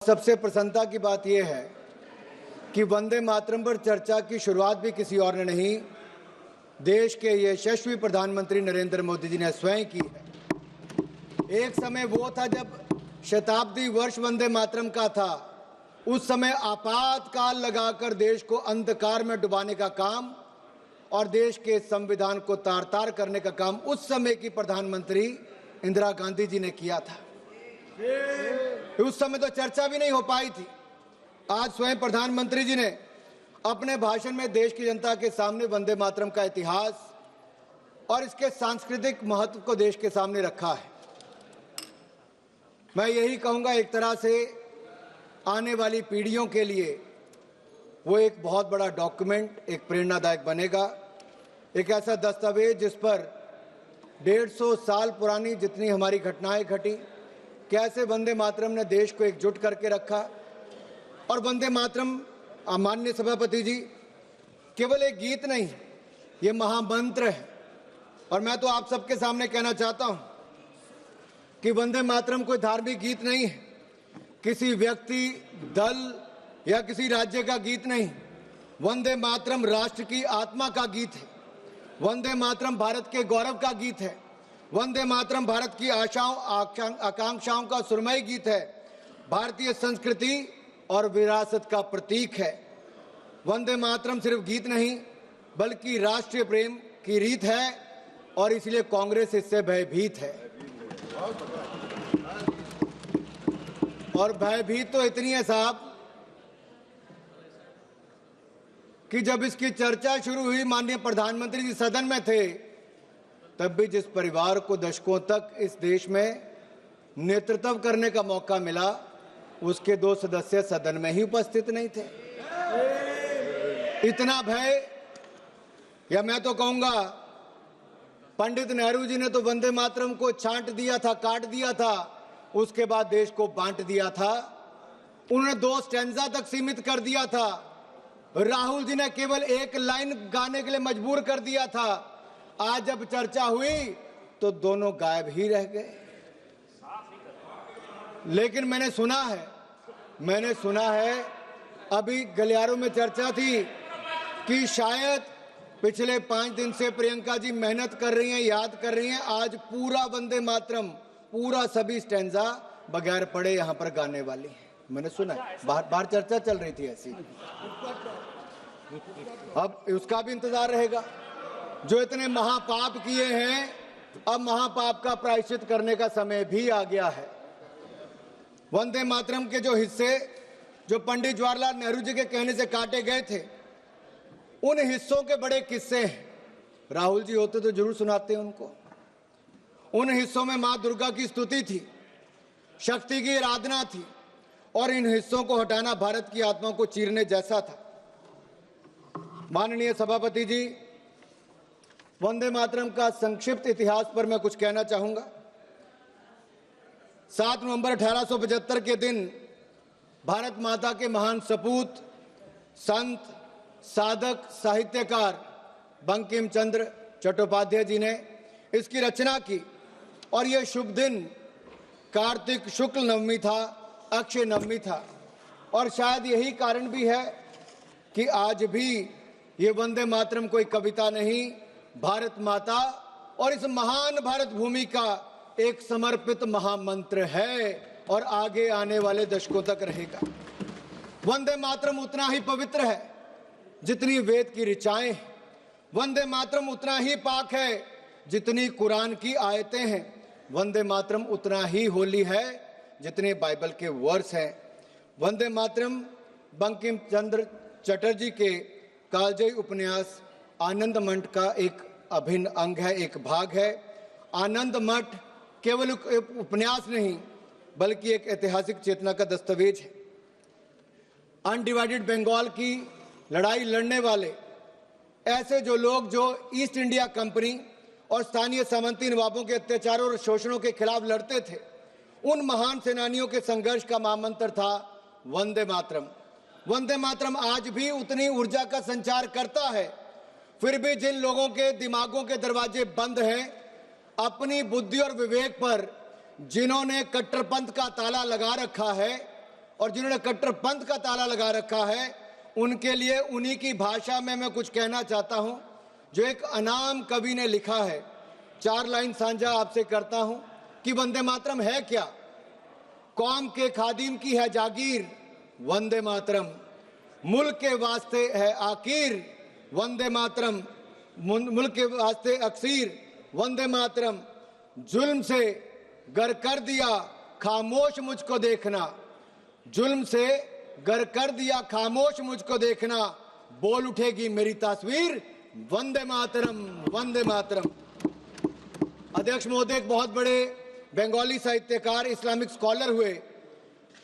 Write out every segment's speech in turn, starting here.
सबसे प्रसन्नता की बात यह है कि वंदे मातरम पर चर्चा की शुरुआत भी किसी और ने नहीं, देश के यशस्वी प्रधानमंत्री नरेंद्र मोदी जी ने स्वयं की है। एक समय वो था जब शताब्दी वर्ष वंदे मातरम का था। उस समय आपातकाल लगाकर देश को अंधकार में डुबाने का काम और देश के संविधान को तार तार करने का काम उस समय की प्रधानमंत्री इंदिरा गांधी जी ने किया था। उस समय तो चर्चा भी नहीं हो पाई थी। आज स्वयं प्रधानमंत्री जी ने अपने भाषण में देश की जनता के सामने वंदे मातरम का इतिहास और इसके सांस्कृतिक महत्व को देश के सामने रखा है। मैं यही कहूंगा, एक तरह से आने वाली पीढ़ियों के लिए वो एक बहुत बड़ा डॉक्यूमेंट, एक प्रेरणादायक बनेगा, एक ऐसा दस्तावेज जिस पर 150 साल पुरानी जितनी हमारी घटनाएं घटी, कैसे वंदे मातरम ने देश को एकजुट करके रखा। और वंदे मातरम, माननीय सभापति जी, केवल एक गीत नहीं, ये महामंत्र है। और मैं तो आप सबके सामने कहना चाहता हूं कि वंदे मातरम कोई धार्मिक गीत नहीं है, किसी व्यक्ति, दल या किसी राज्य का गीत नहीं। वंदे मातरम राष्ट्र की आत्मा का गीत है। वंदे मातरम भारत के गौरव का गीत है। वंदे मातरम भारत की आशाओं आकांक्षाओं का सुरमई गीत है। भारतीय संस्कृति और विरासत का प्रतीक है। वंदे मातरम सिर्फ गीत नहीं बल्कि राष्ट्रीय प्रेम की रीत है और इसलिए कांग्रेस इससे भयभीत है। और भयभीत तो इतनी है साहब कि जब इसकी चर्चा शुरू हुई, माननीय प्रधानमंत्री जी सदन में थे, तब भी जिस परिवार को दशकों तक इस देश में नेतृत्व करने का मौका मिला, उसके 2 सदस्य सदन में ही उपस्थित नहीं थे। इतना भय, या मैं तो कहूंगा पंडित नेहरू जी ने तो वंदे मातरम को छांट दिया था, काट दिया था, उसके बाद देश को बांट दिया था। उन्होंने 2 स्टैंजा तक सीमित कर दिया था। राहुल जी ने केवल 1 लाइन गाने के लिए मजबूर कर दिया था। आज जब चर्चा हुई तो दोनों गायब ही रह गए। लेकिन मैंने सुना है अभी गलियारों में चर्चा थी कि शायद पिछले 5 दिन से प्रियंका जी मेहनत कर रही हैं, याद कर रही हैं, आज पूरा वंदे मातरम, पूरा सभी स्टैंजा बगैर पढ़े यहां पर गाने वाली है। मैंने सुना है, बाहर चर्चा चल रही थी ऐसी। अब उसका भी इंतजार रहेगा। जो इतने महापाप किए हैं, अब महापाप का प्रायश्चित करने का समय भी आ गया है। वंदे मातरम के जो हिस्से जो पंडित जवाहरलाल नेहरू जी के कहने से काटे गए थे, उन हिस्सों के बड़े किस्से हैं। राहुल जी होते तो जरूर सुनाते हैं उनको। उन हिस्सों में मां दुर्गा की स्तुति थी, शक्ति की आराधना थी, और इन हिस्सों को हटाना भारत की आत्मा को चीरने जैसा था। माननीय सभापति जी, वंदे मातरम का संक्षिप्त इतिहास पर मैं कुछ कहना चाहूंगा। 7 नवंबर 1875 के दिन भारत माता के महान सपूत, संत, साधक, साहित्यकार बंकिम चंद्र चट्टोपाध्याय जी ने इसकी रचना की। और यह शुभ दिन कार्तिक शुक्ल नवमी था, अक्षय नवमी था। और शायद यही कारण भी है कि आज भी ये वंदे मातरम कोई कविता नहीं, भारत माता और इस महान भारत भूमि का एक समर्पित महामंत्र है और आगे आने वाले दशकों तक रहेगा। वंदे मातरम उतना ही पवित्र है जितनी वेद की ऋचाएं हैं। वंदे मातरम उतना ही पाक है जितनी कुरान की आयतें हैं। वंदे मातरम उतना ही होली है जितने बाइबल के वर्स हैं। वंदे मातरम बंकिम चंद्र चटर्जी के कालजयी उपन्यास आनंद मठ का एक अभिन्न अंग है, एक भाग है। आनंद मठ केवल एक उपन्यास नहीं बल्कि एक ऐतिहासिक चेतना का दस्तावेज है। अनडिवाइडेड बंगाल की लड़ाई लड़ने वाले ऐसे जो लोग जो ईस्ट इंडिया कंपनी और स्थानीय सामंती नवाबों के अत्याचारों और शोषणों के खिलाफ लड़ते थे, उन महान सेनानियों के संघर्ष का महामंत्र था वंदे मातरम। वंदे मातरम आज भी उतनी ऊर्जा का संचार करता है। फिर भी जिन लोगों के दिमागों के दरवाजे बंद हैं, अपनी बुद्धि और विवेक पर जिन्होंने कट्टरपंथ का ताला लगा रखा है, और जिन्होंने कट्टरपंथ का ताला लगा रखा है, उनके लिए उन्हीं की भाषा में मैं कुछ कहना चाहता हूं, जो एक अनाम कवि ने लिखा है। 4 लाइन साझा आपसे करता हूं कि वंदे मातरम है क्या। कौम के खादिम की है जागीर, वंदे मातरम। मुल्क के वास्ते है आकीर, वंदे मातरम। मुल्क के वास्ते अक्सीर, वंदे मातरम। जुल्म से गर कर दिया खामोश मुझको देखना, जुल्म से गर कर दिया खामोश मुझको देखना, बोल उठेगी मेरी तस्वीर, वंदे मातरम, वंदे मातरम। अध्यक्ष महोदय, एक बहुत बड़े बंगाली साहित्यकार, इस्लामिक स्कॉलर हुए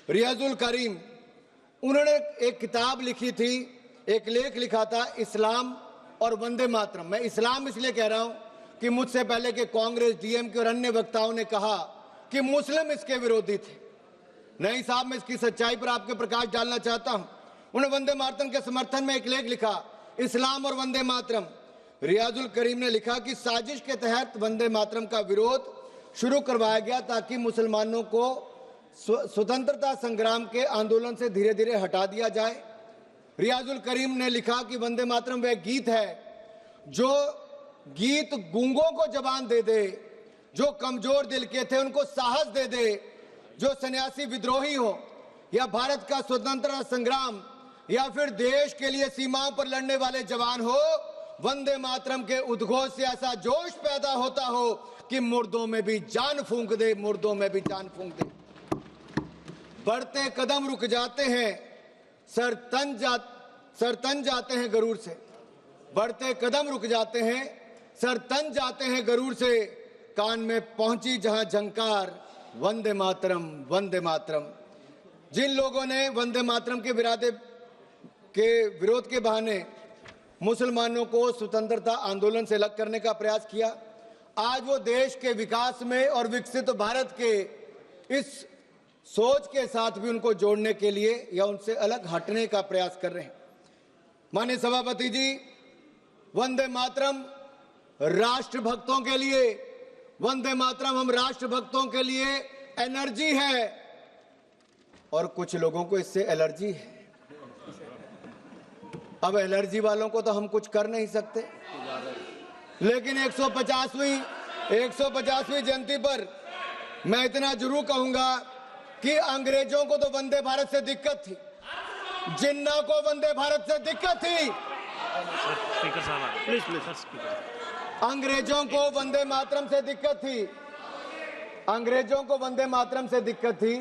रियाजुल करीम, उन्होंने एक किताब लिखी थी, एक लेख लिखा था, इस्लाम और वंदे मातरम। मैं इस्लाम इसलिए कह रहा हूं कि मुझसे पहले के कांग्रेस, डीएमके और अन्य वक्ताओं ने कहा कि मुस्लिम इसके विरोधी थे। नहीं साहब, मैं इसकी सच्चाई पर आपके प्रकाश डालना चाहता हूं। उन्होंने वंदे मातरम के समर्थन में एक लेख लिखा, इस्लाम और वंदे मातरम। रियाजुल करीम ने लिखा कि साजिश के तहत वंदे मातरम का विरोध शुरू करवाया गया ताकि मुसलमानों को स्वतंत्रता संग्राम के आंदोलन से धीरे धीरे हटा दिया जाए। रियाजुल करीम ने लिखा कि वंदे मातरम वह गीत है जो गीत गूंगों को जबान दे दे, जो कमजोर दिल के थे उनको साहस दे दे, जो सन्यासी विद्रोही हो या भारत का स्वतंत्रता संग्राम या फिर देश के लिए सीमाओं पर लड़ने वाले जवान हो, वंदे मातरम के उद्घोष से ऐसा जोश पैदा होता हो कि मुर्दों में भी जान फूंक दे, मुर्दों में भी जान फूंक दे। बढ़ते कदम रुक जाते हैं, सर तन जाते हैं गरूर से। बढ़ते कदम रुक जाते हैं, सर तन जाते हैं गरूर से, कान में पहुंची जहां झंकार, वंदे मातरम, वंदे मातरम। जिन लोगों ने वंदे मातरम के विरोध के बहाने मुसलमानों को स्वतंत्रता आंदोलन से अलग करने का प्रयास किया, आज वो देश के विकास में और विकसित भारत के इस सोच के साथ भी उनको जोड़ने के लिए या उनसे अलग हटने का प्रयास कर रहे हैं। माननीय सभापति जी, वंदे मातरम राष्ट्रभक्तों के लिए, वंदे मातरम हम राष्ट्रभक्तों के लिए एनर्जी है, और कुछ लोगों को इससे एलर्जी है। अब एलर्जी वालों को तो हम कुछ कर नहीं सकते, लेकिन 150वीं जयंती पर मैं इतना जरूर कहूंगा कि अंग्रेजों को तो वंदे भारत से दिक्कत थी, जिन्ना को वंदे भारत से दिक्कत थी। स्पीकर साहब प्लीज अंग्रेजों को वंदे मातरम से दिक्कत थी, अंग्रेजों को वंदे मातरम से दिक्कत थी,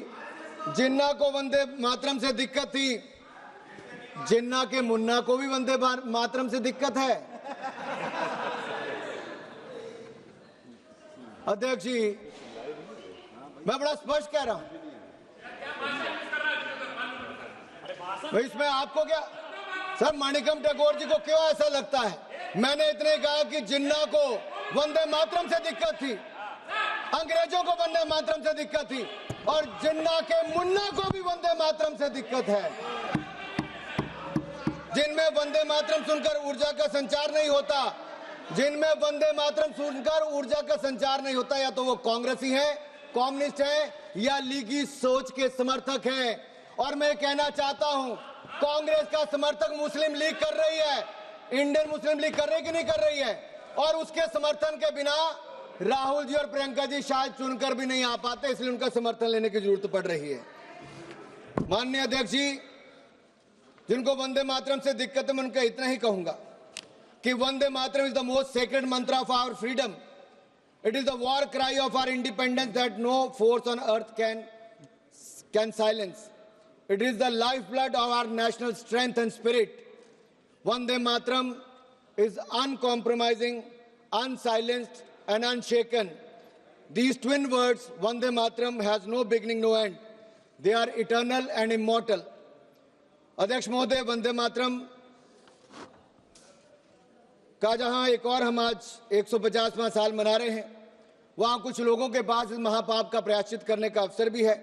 जिन्ना को वंदे मातरम से दिक्कत थी, जिन्ना के मुन्ना को भी वंदे मातरम से दिक्कत है। अध्यक्ष जी, मैं बड़ा स्पष्ट कह रहा हूं, इसमें आपको क्या सर, माणिकम टैगोर जी को क्यों ऐसा लगता है? मैंने इतने कहा कि जिन्ना को वंदे मातरम से दिक्कत थी, अंग्रेजों को वंदे मातरम से दिक्कत थी, और जिन्ना के मुन्ना को भी वंदे मातरम से दिक्कत है। जिनमें वंदे मातरम सुनकर ऊर्जा का संचार नहीं होता, जिनमें वंदे मातरम सुनकर ऊर्जा का संचार नहीं होता, या तो वो कांग्रेसी हैं, कम्युनिस्ट हैं, या लीगी सोच के समर्थक हैं। और मैं कहना चाहता हूं, कांग्रेस का समर्थक मुस्लिम लीग कर रही है, इंडियन मुस्लिम लीग कर रही कि नहीं कर रही है, और उसके समर्थन के बिना राहुल जी और प्रियंका जी शायद चुनकर भी नहीं आ पाते, इसलिए उनका समर्थन लेने की जरूरत पड़ रही है। माननीय अध्यक्ष जी, जिनको वंदे मातरम से दिक्कत है, मैं उनका इतना ही कहूंगा कि Vande Mataram is the most sacred mantra of our freedom. It is the war cry of our independence that no force on earth can silence. It is the lifeblood of our national strength and spirit. Vande Mataram is uncompromising, unsilenced, and unshaken. These twin words, Vande Mataram, has no beginning, no end. They are eternal and immortal. अध्यक्ष महोदय, वंदे मातरम का जहां एक और हम आज 150वां साल मना रहे हैं, वहां कुछ लोगों के पास इस महापाप का प्रायश्चित करने का अवसर भी है,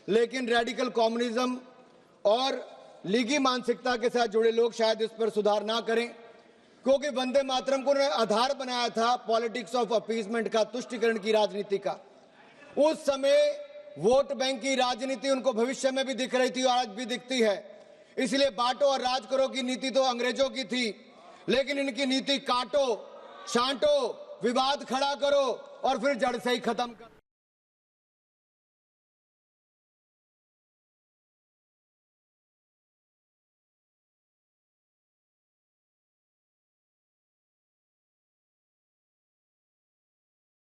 लेकिन रेडिकल कम्युनिज्म और लीगी मानसिकता के साथ जुड़े लोग शायद इस पर सुधार ना करें, क्योंकि वंदे मातरम को उन्होंने आधार बनाया था पॉलिटिक्स ऑफ अपीसमेंट का, तुष्टिकरण की राजनीति का। उस समय वोट बैंक की राजनीति उनको भविष्य में भी दिख रही थी और आज भी दिखती है। इसलिए बांटो और राज करो की नीति तो अंग्रेजों की थी, लेकिन इनकी नीति काटो, छांटो, विवाद खड़ा करो और फिर जड़ से ही खत्म करो।